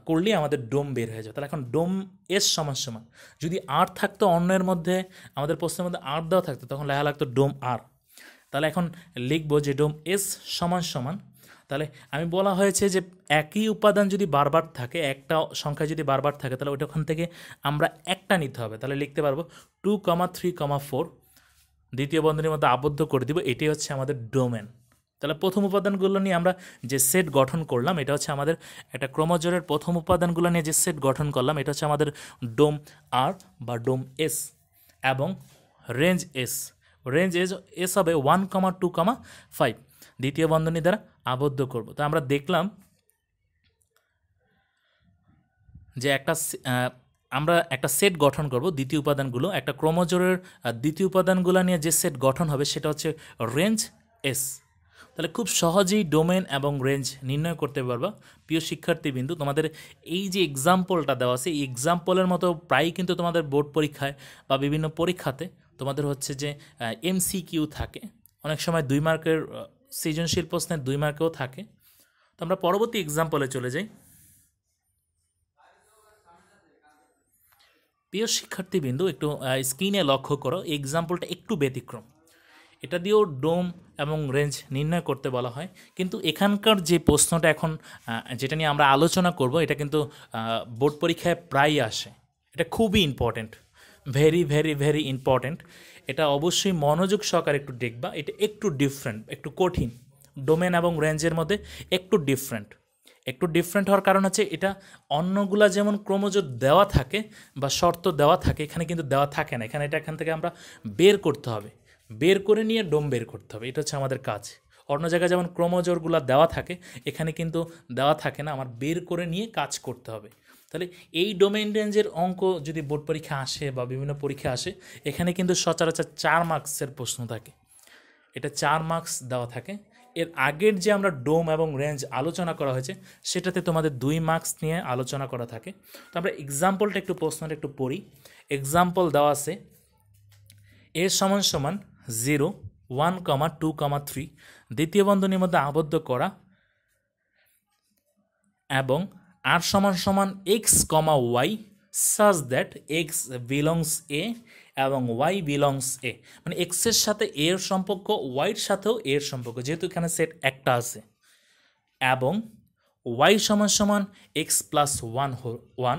করলেই আমাদের ডোম বের হয়ে যায়। তাহলে এখন ডোম এস সমান সমান, যদি আর থাকতো অন্যের মধ্যে, আমাদের প্রশ্নের মধ্যে আর দেওয়া থাকতো তখন লেখা লাগতো ডোম আর। তাহলে এখন লিখবো যে ডোম এস সমান সমান, তাহলে আমি বলা হয়েছে যে একই উপাদান যদি বারবার থাকে, একটা সংখ্যা যদি বারবার থাকে তাহলে ওটা ওখান থেকে আমরা একটা নিতে হবে। তাহলে লিখতে পারবো 2, 3, 4 দ্বিতীয় বন্ধনীর মধ্যে আবদ্ধ করে দিব। এটাই হচ্ছে আমাদের ডোমেন। তাহলে প্রথম উপাদানগুলো নিয়ে আমরা যে সেট গঠন করলাম, এটা হচ্ছে আমাদের একটা ক্রোমোজোরের প্রথম উপাদানগুলো নিয়ে যে সেট গঠন করলাম, এটা হচ্ছে আমাদের ডোম আর বা ডোম এস। এবং রেঞ্জ এস, রেঞ্জ এস হবে 1, 2, 5 দ্বিতীয় বন্ধনী দ্বারা আবদ্ধ করব। তো আমরা দেখলাম যে আমরা একটা সেট গঠন করব দ্বিতীয় উপাদানগুলো, একটা ক্রোমোজোরের দ্বিতীয় উপাদানগুলো নিয়ে যে সেট গঠন হবে সেটা হচ্ছে রেঞ্জ এস। তাহলে খুব সহজেই ডোমেন এবং রেঞ্জ নির্ণয় করতে পারবা। প্রিয় শিক্ষার্থীবৃন্দু, তোমাদের এই যে এক্সাম্পলটা দেওয়া আছে, এই এক্সাম্পলের মতো প্রায়ই কিন্তু তোমাদের বোর্ড পরীক্ষায় বা বিভিন্ন পরীক্ষাতে তোমাদের হচ্ছে যে MCQ থাকে, অনেক সময় 2 মার্কের সৃজনশীল প্রশ্নের 2 মার্কেও থাকে। তো আমরা পরবর্তী এক্সাম্পলে চলে যাই। প্রিয় শিক্ষার্থীবৃন্দু, একটু স্ক্রিনে লক্ষ্য করো, এক্সাম্পলটা একটু ব্যতিক্রম। এটা দিয়েও ডোম এবং রেঞ্জ নির্ণয় করতে বলা হয়, কিন্তু এখানকার যে প্রশ্নটা এখন যেটা নিয়ে আমরা আলোচনা করব, এটা কিন্তু বোর্ড পরীক্ষায় প্রায়ই আসে। এটা খুবই important, very very very important. এটা অবশ্যই মনোযোগ সহকারে একটু দেখবা। এটা একটু ডিফারেন্ট, একটু কঠিন, ডোমেন এবং রেঞ্জের মধ্যে একটু ডিফারেন্ট। একটু ডিফারেন্ট হওয়ার কারণ হচ্ছে এটা অন্যগুলা যেমন ক্রোমোজোর দেওয়া থাকে বা শর্ত দেওয়া থাকে, এখানে কিন্তু দেওয়া থাকে না। এখান থেকে আমরা বের করতে হবে, বের করে নিয়ে ডোম বের করতে হবে, এটা হচ্ছে আমাদের কাজ। অন্য জায়গায় যেমন ক্রোমোজোরগুলো দেওয়া থাকে, এখানে কিন্তু দেওয়া থাকে না, আমার বের করে নিয়ে কাজ করতে হবে। তাহলে এই ডোমেন রেঞ্জের অঙ্ক যদি বোর্ড পরীক্ষা আসে বা বিভিন্ন পরীক্ষা আসে, এখানে কিন্তু সচরাচর 4 মার্কসের প্রশ্ন থাকে। এটা 4 মার্কস দেওয়া থাকে। এর আগের যে আমরা ডোম এবং রেঞ্জ আলোচনা করা হয়েছে সেটাতে তোমাদের 2 মার্কস নিয়ে আলোচনা করা থাকে। তো আমরা এক্সাম্পলটা একটু প্রশ্নটা একটু পড়ি। এক্সাম্পল দেওয়া আছে এ সমান সমান 0, 1, 2, 3 দ্বিতীয় বন্ধনীর মধ্যে আবদ্ধ করা এবং আর সমান সমান x comma y such that x belongs A এবং ওয়াই বিলংস এ, মানে এক্সের সাথে এর সম্পর্ক, ওয়াইয়ের সাথেও এর সম্পর্ক, যেহেতু এখানে সেট একটা আছে, এবং ওয়াই সমান সমান এক্স প্লাস ওয়ান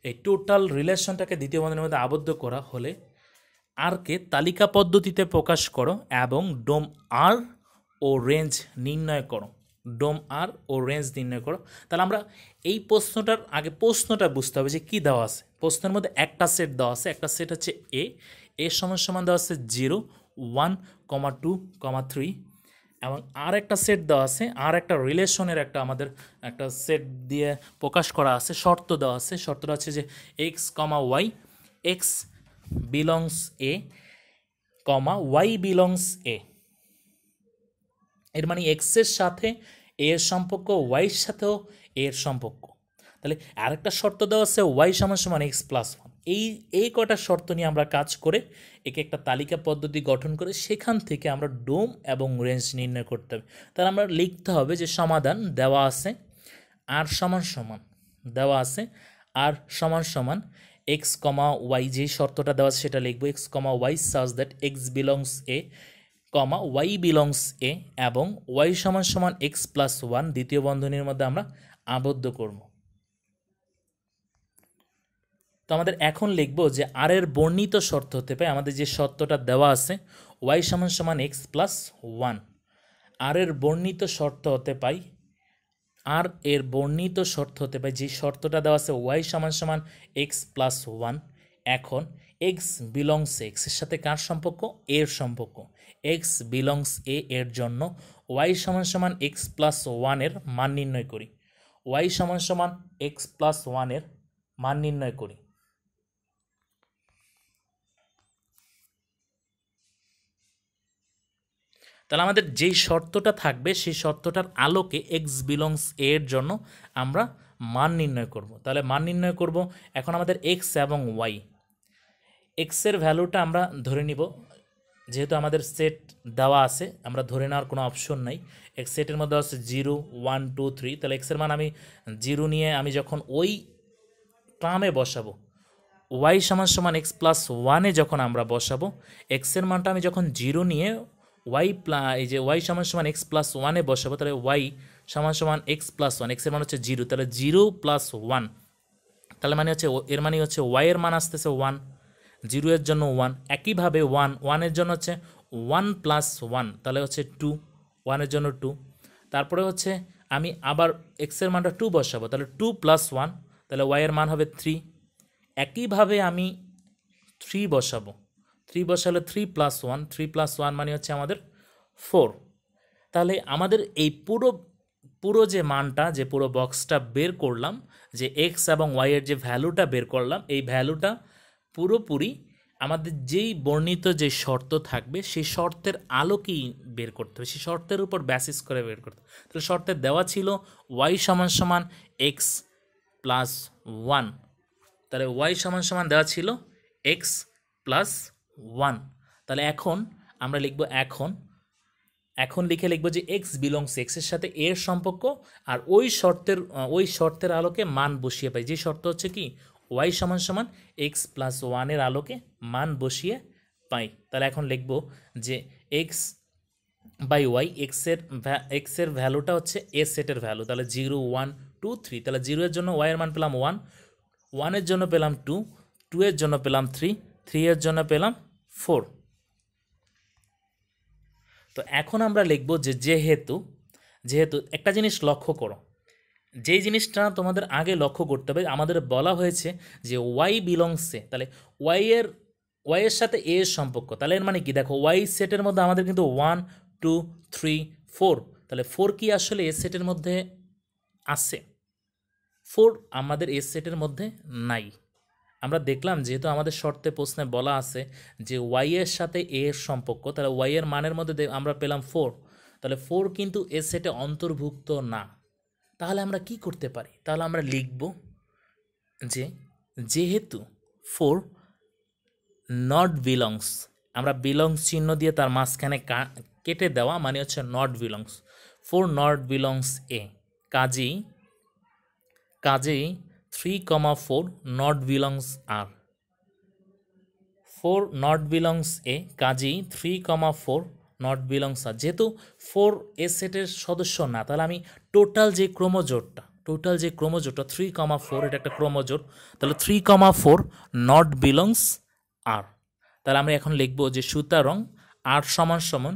এই টোটাল রিলেশনটাকে দ্বিতীয় বন্ধনীর মধ্যে আবদ্ধ করা হলে আরকে তালিকা পদ্ধতিতে প্রকাশ করো এবং ডোম আর ও রেঞ্জ নির্ণয় করো। ডোম আর ও রেঞ্জ নির্ণয় করো। তাহলে আমরা এই প্রশ্নটার আগে প্রশ্নটা বুঝতে হবে যে কী দেওয়া আছে। প্রশ্নের মধ্যে একটা সেট দেওয়া আছে, একটা সেট হচ্ছে এ সমান সমান দেওয়া আছে 0, 1, 2, 3 এবং আর একটা সেট দেওয়া আছে, আর একটা রিলেশনের একটা আমাদের একটা সেট দিয়ে প্রকাশ করা আছে, শর্ত দেওয়া আছে। শর্তটা হচ্ছে যে x comma Y, x belongs A comma y belongs এ, এর মানে এক্সের সাথে এর সম্পর্ক, ওয়াইয়ের সাথেও এর সম্পর্ক। তাহলে আরেকটা শর্ত দেওয়া আছে ওয়াই সমান সমান এক্স প্লাস ওয়ান। এই কটা শর্ত নিয়ে আমরা কাজ করে একে একটা তালিকা পদ্ধতি গঠন করে সেখান থেকে আমরা ডোম এবং রেঞ্জ নির্ণয় করতে হবে। তাহলে আমরা লিখতে হবে যে সমাধান দেওয়া আছে আর সমান সমান দেওয়া আছে আর সমান সমান এক্স কমা ওয়াই, যেই শর্তটা দেওয়া আছে সেটা লিখবো, x comma y such that x belongs A comma y belongs A এবং ওয়াই সমান সমান এক্স প্লাস ওয়ান দ্বিতীয় বন্ধনীর মধ্যে আমরা আবদ্ধ করব। তো আমাদের এখন লিখব যে আর এর বর্ণিত শর্ত হতে পারে আমাদের যে শর্তটা দেওয়া আছে ওয়াই সমান সমান এক্স প্লাস ওয়ান, আর এর বর্ণিত শর্ত হতে পাই আর এর বর্ণিত শর্ত হতে পারে যে শর্তটা দেওয়া আছে ওয়াই সমান সমান এক্স প্লাস ওয়ান। এখন এক্স বিলংস এক্সের সাথে কার সম্পর্ক? এর সম্পর্ক। এক্স বিলংস এ এর জন্য ওয়াই সমান সমান এক্স প্লাস ওয়ানের মান নির্ণয় করি। ওয়াই সমান সমান এক্স প্লাস ওয়ানের মান নির্ণয় করি। তাহলে আমাদের যেই শর্তটা থাকবে সেই শর্তটার আলোকে এক্স বিলংস এর জন্য আমরা মান নির্ণয় করব। তাহলে মান নির্ণয় করব এখন আমাদের এক্স এবং ওয়াই। এক্সের ভ্যালুটা আমরা ধরে নিব, যেহেতু আমাদের সেট দেওয়া আছে আমরা ধরে নেওয়ার কোনো অপশন নাই। এক্স সেটের মধ্যে আছে 0, 1, 2, 3। তাহলে এক্সের মান আমি 0 নিয়ে আমি যখন ওই টার্মে বসাবো, ওয়াই সমান সমান এক্স প্লাস ওয়ানে যখন আমরা বসাবো, এক্সের মানটা আমি যখন 0 নিয়ে এই যে ওয়াই সমান সমান এক্স প্লাস ওয়ানে বসাবো, তাহলে ওয়াই সমান সমান এক্স প্লাস ওয়ান, এক্সের মান হচ্ছে 0, তাহলে 0 প্লাস 1, তাহলে মানে হচ্ছে এর মানে হচ্ছে ওয়াইয়ের মান আসতেছে 1, 0 এর জন্য 1, একইভাবে 1 এর জন্য হচ্ছে 1 প্লাস 1, তাহলে হচ্ছে 2, 1 এর জন্য 2, তারপরে হচ্ছে আমি আবার এক্সের মানটা 2 বসাবো, তাহলে 2 প্লাস 1, তাহলে ওয়াইয়ের মান হবে 3, একইভাবে আমি 3 বসাবো, 3 বসালে 3 প্লাস 1, 3 প্লাস 1 মানে হচ্ছে আমাদের 4। তাহলে আমাদের এই পুরো যে মানটা, যে পুরো বক্সটা বের করলাম, যে এক্স এবং ওয়াইয়ের যে ভ্যালুটা বের করলাম, এই ভ্যালুটা পুরোপুরি আমাদের যেই বর্ণিত যে শর্ত থাকবে সেই শর্তের আলোকেই বের করতে হবে, সেই শর্তের উপর বেসিস করে বের করতে হবে। তাহলে শর্তের দেওয়া ছিল ওয়াই সমান সমান এক্স প্লাস ওয়ান, তাহলে ওয়াই সমান সমান দেওয়া ছিল এক্স প্লাস ওয়ান। তাহলে এখন আমরা লিখব এখন লিখব যে এক্স বিলংস এক্সের সাথে এর সম্পর্ক, আর ওই শর্তের আলোকে মান বসিয়ে পাই, যে শর্ত হচ্ছে কি ওয়াই সমান সমান এক্স প্লাস ওয়ানের আলোকে মান বসিয়ে পাই। তাহলে এখন লিখব যে এক্স বাই ওয়াই, এক্সের ভ্যালুটা হচ্ছে এ সেটের ভ্যালু, তাহলে 0, 1, 2, 3, তাহলে 0 এর জন্য ওয়াইয়ের মান পেলাম 1, 1 এর জন্য পেলাম 2, 2 এর জন্য পেলাম 3, 3 এর জন্য পেলাম 4। তো এখন আমরা লিখব যে যেহেতু একটা জিনিস লক্ষ্য করো, যেই জিনিসটা তোমাদের আগে লক্ষ্য করতে হবে, আমাদের বলা হয়েছে যে ওয়াই বিলংসে, তাহলে ওয়াইয়ের সাথে এ এর সম্পর্ক, তাহলে এর মানে কি দেখো ওয়াই সেটের মধ্যে আমাদের কিন্তু 1, 2, 3, 4, তাহলে 4 কি আসলে এ সেটের মধ্যে আছে? 4 আমাদের এ সেটের মধ্যে নাই। আমরা দেখলাম যেহেতু আমাদের শর্তে প্রশ্নে বলা আছে যে ওয়াই এর সাথে এ এর সম্পর্ক, তাহলে ওয়াই এর মানের মধ্যে আমরা পেলাম 4, তাহলে 4 কিন্তু এ সেটে অন্তর্ভুক্ত না। তাহলে আমরা কি করতে পারি? তাহলে আমরা লিখব যে যেহেতু 4 নট বিলংস, আমরা বিলংস চিহ্ন দিয়ে তার মাঝখানে কেটে দেওয়া মানে হচ্ছে not belongs, 4 not belongs A, কাজেই 3,4 not belongs R, 4 not belongs A, কাজেই 3,4 নট বিলংস আর। যেহেতু 4 এ সেটের সদস্য না, তাহলে আমি টোটাল যে ক্রোমোজোটটা 3,4 এটা একটা ক্রোমোজোট, তাহলে 3,4 নট বিলংস আর। তাহলে আমরা এখন লিখব যে সুতরাং আর সমান সমান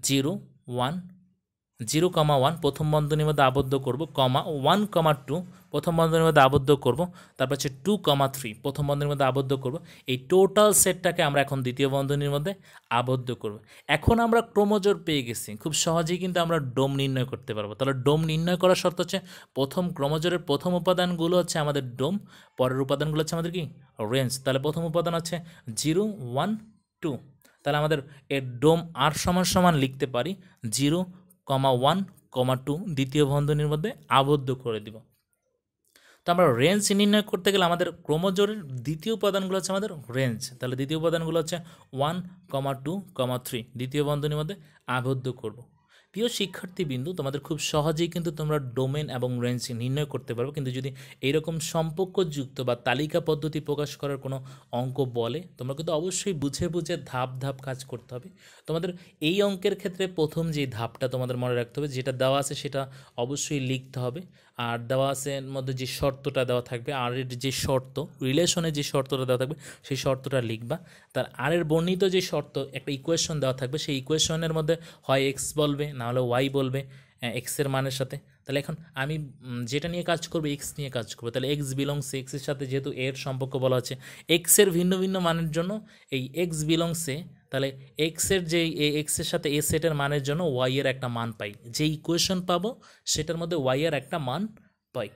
0,1 প্রথম বন্ধনীর মধ্যে আবদ্ধ করব, কমা 1,2 প্রথম বন্ধনীর মধ্যে আবদ্ধ করব, তারপর হচ্ছে 2,3 প্রথম বন্ধনীর মধ্যে আবদ্ধ করব। এই টোটাল সেটটাকে আমরা এখন দ্বিতীয় বন্ধনীর মধ্যে আবদ্ধ করব। এখন আমরা ক্রোমোজোর পেয়ে গেছি, খুব সহজেই কিন্তু আমরা ডোম নির্ণয় করতে পারবো। তাহলে ডোম নির্ণয় করার শর্ত হচ্ছে প্রথম ক্রোমোজোরের প্রথম উপাদানগুলো হচ্ছে আমাদের ডোম, পরের উপাদানগুলো হচ্ছে আমাদের কি রেঞ্জ। তাহলে প্রথম উপাদান হচ্ছে 0, 1, 2, তাহলে আমাদের এর ডোম আর সমান সমান লিখতে পারি 0,1,2 দ্বিতীয় বন্ধনীর মধ্যে আবদ্ধ করে দিব। তো আমরা রেঞ্জ নির্ণয় করতে গেলে আমাদের ক্রোমোজোরের দ্বিতীয় উপাদানগুলো হচ্ছে আমাদের রেঞ্জ। তাহলে দ্বিতীয় উপাদানগুলো হচ্ছে 1,2,3 দ্বিতীয় বন্ধনীর মধ্যে আবদ্ধ করব। প্রিয় শিক্ষার্থীবৃন্দু, তোমাদের খুব সহজেই কিন্তু তোমরা ডোমেন এবং রেঞ্জ নির্ণয় করতে পারবে। কিন্তু যদি এইরকম সম্পর্কযুক্ত বা তালিকা পদ্ধতি প্রকাশ করার কোনো অঙ্ক বলে, তোমরা কিন্তু অবশ্যই বুঝে বুঝে ধাপ ধাপ কাজ করতে হবে। তোমাদের এই অঙ্কের ক্ষেত্রে প্রথম যে ধাপটা তোমাদের মনে রাখতে হবে, যেটা দেওয়া আছে সেটা অবশ্যই লিখতে হবে। আর দেওয়া আছে এর মধ্যে যে শর্তটা দেওয়া থাকবে, আর এর যে শর্ত, রিলেশনে যে শর্তটা দেওয়া থাকবে সেই শর্তটা লিখবা। তার আর এর বর্ণিত যে শর্ত, একটা ইকুয়েশন দেওয়া থাকবে, সেই ইকুয়েশনের মধ্যে হয় এক্স বলবে, না হলে ওয়াই বলবে এক্সের মানের সাথে। তাহলে এখন আমি যেটা নিয়ে কাজ করবো, এক্স নিয়ে কাজ করবো। তাহলে এক্স বিলংস এক্সের সাথে যেহেতু এর সম্পর্ক বলা হচ্ছে, এক্সের ভিন্ন ভিন্ন মানের জন্য এই এক্স বিলংসে, তাহলে এক্সের যে এক্সের সাথে এ সেটের মানের জন্য ওয়াই এর একটা মান পাই। যে ইকুয়েশন পাবো সেটার মধ্যে ওয়াই এর একটা মান পাই।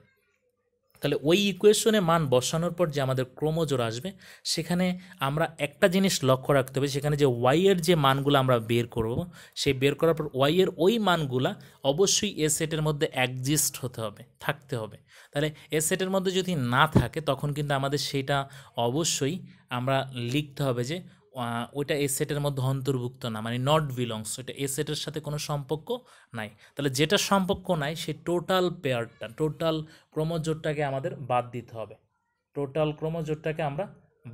তাহলে ওই ইকুয়েশনে মান বসানোর পর যে আমাদের ক্রোমোজোর আসবে, সেখানে আমরা একটা জিনিস লক্ষ্য রাখতে হবে, সেখানে যে ওয়াই এর যে মানগুলো আমরা বের করব, সেই বের করার পর ওয়াই এর ওই মানগুলা অবশ্যই এ সেটের মধ্যে অ্যাডজাস্ট হতে হবে, থাকতে হবে। তাহলে এ সেটের মধ্যে যদি না থাকে, তখন কিন্তু আমাদের সেটা অবশ্যই আমরা লিখতে হবে যে ওইটা এ সেটের মধ্যে অন্তর্ভুক্ত না, মানে নট বিলংস, ওইটা এ সেটের সাথে কোনো সম্পর্ক নাই। তাহলে যেটা সম্পর্ক নাই সেই টোটাল পেয়ারটা, টোটাল ক্রোমোজোটটাকে আমাদের বাদ দিতে হবে। টোটাল ক্রোমোজোটটাকে আমরা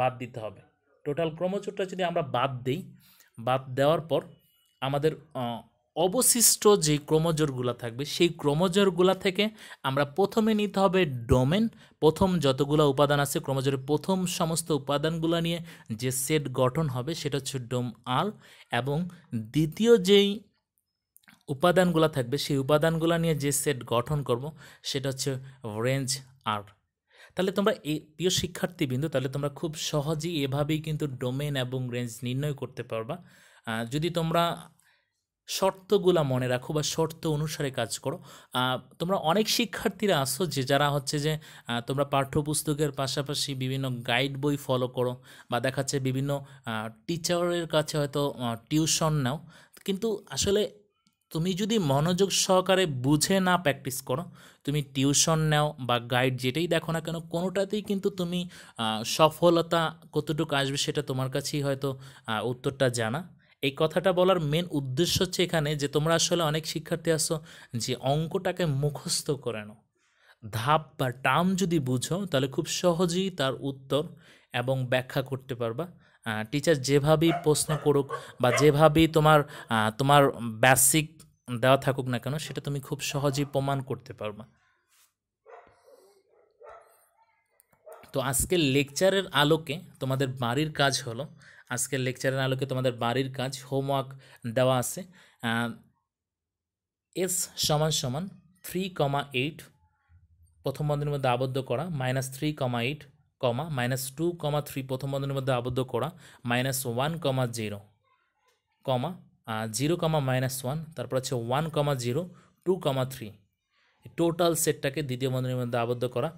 বাদ দিতে হবে। টোটাল ক্রোমোজোটটা যদি আমরা বাদ দিই, বাদ দেওয়ার পর আমাদের অবশিষ্ট যে ক্রোমোজোরগুলো থাকবে, সেই ক্রোমোজোরগুলো থেকে আমরা প্রথমে নিতে হবে ডোমেন। প্রথম যতগুলো উপাদান আছে ক্রোমোজোরের প্রথম সমস্ত উপাদানগুলো নিয়ে যে সেট গঠন হবে সেটা হচ্ছে ডোম আর, এবং দ্বিতীয় যেই উপাদানগুলো থাকবে সেই উপাদানগুলো নিয়ে যে সেট গঠন করব সেটা হচ্ছে রেঞ্জ আর। তাহলে তোমরা এই প্রিয় শিক্ষার্থীবৃন্দ, তাহলে তোমরা খুব সহজেই এভাবেই কিন্তু ডোমেন এবং রেঞ্জ নির্ণয় করতে পারবা যদি তোমরা শর্তগুলা মনে রাখো বা শর্ত অনুসারে কাজ করো। তোমরা অনেক শিক্ষার্থীরা আসো যে যারা হচ্ছে যে তোমরা পাঠ্যপুস্তকের পাশাপাশি বিভিন্ন গাইড বই ফলো করো, বা দেখাচ্ছে বিভিন্ন টিচারের কাছে হয়তো টিউশন নাও, কিন্তু আসলে তুমি যদি মনোযোগ সহকারে বুঝে না প্র্যাকটিস করো, তুমি টিউশন নাও বা গাইড যেটাই দেখো না কেন, কোনোটাতেই কিন্তু তুমি সফলতা কতটুকু আসবে সেটা তোমার কাছেই হয়তো উত্তরটা জানা। এই কথাটা বলার মেন উদ্দেশ্য হচ্ছে এখানে যে তোমরা আসলে অনেক শিক্ষার্থী আসো যে অঙ্কটাকে মুখস্থ করে নাও, ধাপ বা টার্ম যদি বুঝো তাহলে খুব সহজেই তার উত্তর এবং ব্যাখ্যা করতে পারবা। টিচার যেভাবেই প্রশ্ন করুক বা যেভাবেই তোমার তোমার বেসিক দেওয়া থাকুক না কেন, সেটা তুমি খুব সহজেই প্রমাণ করতে পারবা। তো আজকের লেকচারের আলোকে তোমাদের বাড়ির কাজ হলো, আজকের লেকচারের আলোকে তোমাদের বাড়ির কাজ হোমওয়ার্ক দেওয়া আছে। এস সমান সমান 3,8 প্রথম বন্ধনীর মধ্যে আবদ্ধ করা, -3,8 কমা -2,3 প্রথম বন্ধনীর মধ্যে আবদ্ধ করা, -1,0 কমা 0, -1, তারপর হচ্ছে 1,0, 2,3 টোটাল সেটটাকে দ্বিতীয় বন্ধনীর মধ্যে আবদ্ধ করা,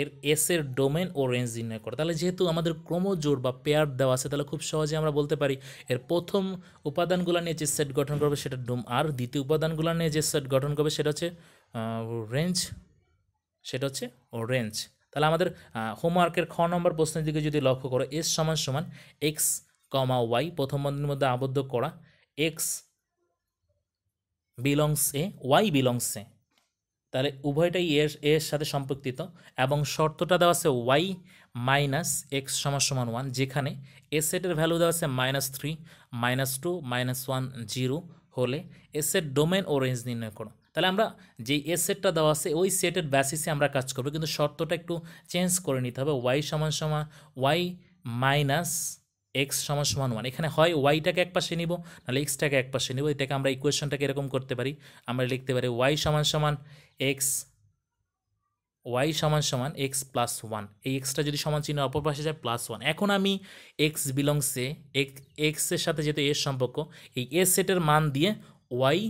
এর এস এর ডোমেন ও রেঞ্জ নির্ণয় করা। তাহলে যেহেতু আমাদের ক্রমজোড় বা পেয়ার দেওয়া আছে, তাহলে খুব সহজে আমরা বলতে পারি এর প্রথম উপাদানগুলো নিয়ে যে সেট গঠন করবে সেটা ডোম, আর দ্বিতীয় উপাদানগুলো নিয়ে যে সেট গঠন করবে সেটা হচ্ছে রেঞ্জ, সেটা হচ্ছে রেঞ্জ। তাহলে আমাদের হোমওয়ার্কের খ নম্বর প্রশ্নের দিকে যদি লক্ষ্য করো, এস সমান সমান এক্স কমা ওয়াই প্রথম বন্ধনীর মধ্যে আবদ্ধ করা, x belongs A Y belongs এ, তাহলে উভয়টাই এর সাথে সম্পর্কিত এবং শর্তটা দেওয়া আছে ওয়াই মাইনাস এক্স সমান সমান 1, যেখানে এ সেটের ভ্যালু দেওয়া আছে -3 -2 -1 0 হলে এ সেট ডোমেন ও রেঞ্জ নির্ণয় করো। তাহলে আমরা যেই এ সেটটা দেওয়া আছে ওই সেটের বেসিসে আমরা কাজ করবো, কিন্তু শর্তটা একটু চেঞ্জ করে নিতে হবে। ওয়াই সমান সমান ওয়াই মাইনাস এক্স সমান সমান 1, এখানে হয় ওয়াইটাকে এক পাশে নিব, নাহলে এক্সটাকে এক পাশে নিব। এটাকে আমরা ইকুয়েশনটাকে এরকম করতে পারি, আমরা লিখতে পারি ওয়াই সমান সমান এক্স, ওয়াই সমান সমান এক্স প্লাস 1, এই এক্সটা যদি সমান চিহ্ন অপর পাশে যায় +1। এখন আমি এক্স বিলংসে এক্সের সাথে যেহেতু এর সম্পর্ক, এই এ সেটের মান দিয়ে ওয়াই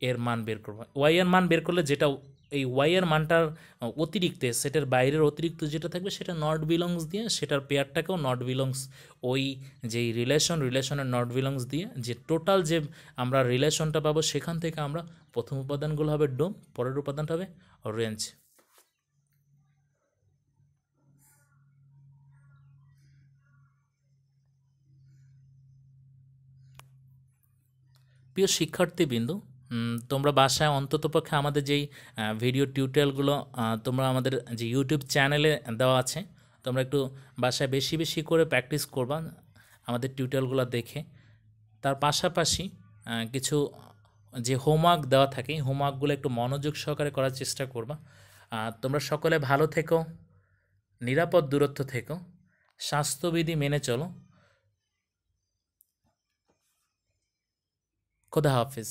এর মান বের করবো। ওয়াই এর মান বের করলে যেটা এই ওয়াই এর মানটার অতিরিক্ত সেটের বাইরের অতিরিক্ত যেটা থাকবে সেটা নট বিলংস দিয়ে, সেটার পেয়ারটাকেও নট বিলংস, ওই যেই রিলেশনের নট বিলংস দিয়ে যে টোটাল যে আমরা রিলেশনটা পাবো সেখান থেকে আমরা প্রথম উপাদানগুলো হবে ডোম, পরের উপাদানটা হবে রেঞ্জ। প্রিয় শিক্ষার্থীবৃন্দ, তোমরা বাসায় অন্ততপক্ষে আমাদের যেই ভিডিও টিউটোরিয়ালগুলো তোমরা আমাদের যে ইউটিউব চ্যানেলে দেওয়া আছে, তোমরা একটু বাসায় বেশি বেশি করে প্র্যাকটিস করবা আমাদের টিউটোরিয়ালগুলো দেখে। তার পাশাপাশি কিছু যে হোমওয়ার্ক দেওয়া থাকে এই হোমওয়ার্কগুলো একটু মনোযোগ সহকারে করার চেষ্টা করবা। তোমরা সকলে ভালো থেকো, নিরাপদ দূরত্ব থেকো, স্বাস্থ্যবিধি মেনে চলো। খোদা হাফিজ।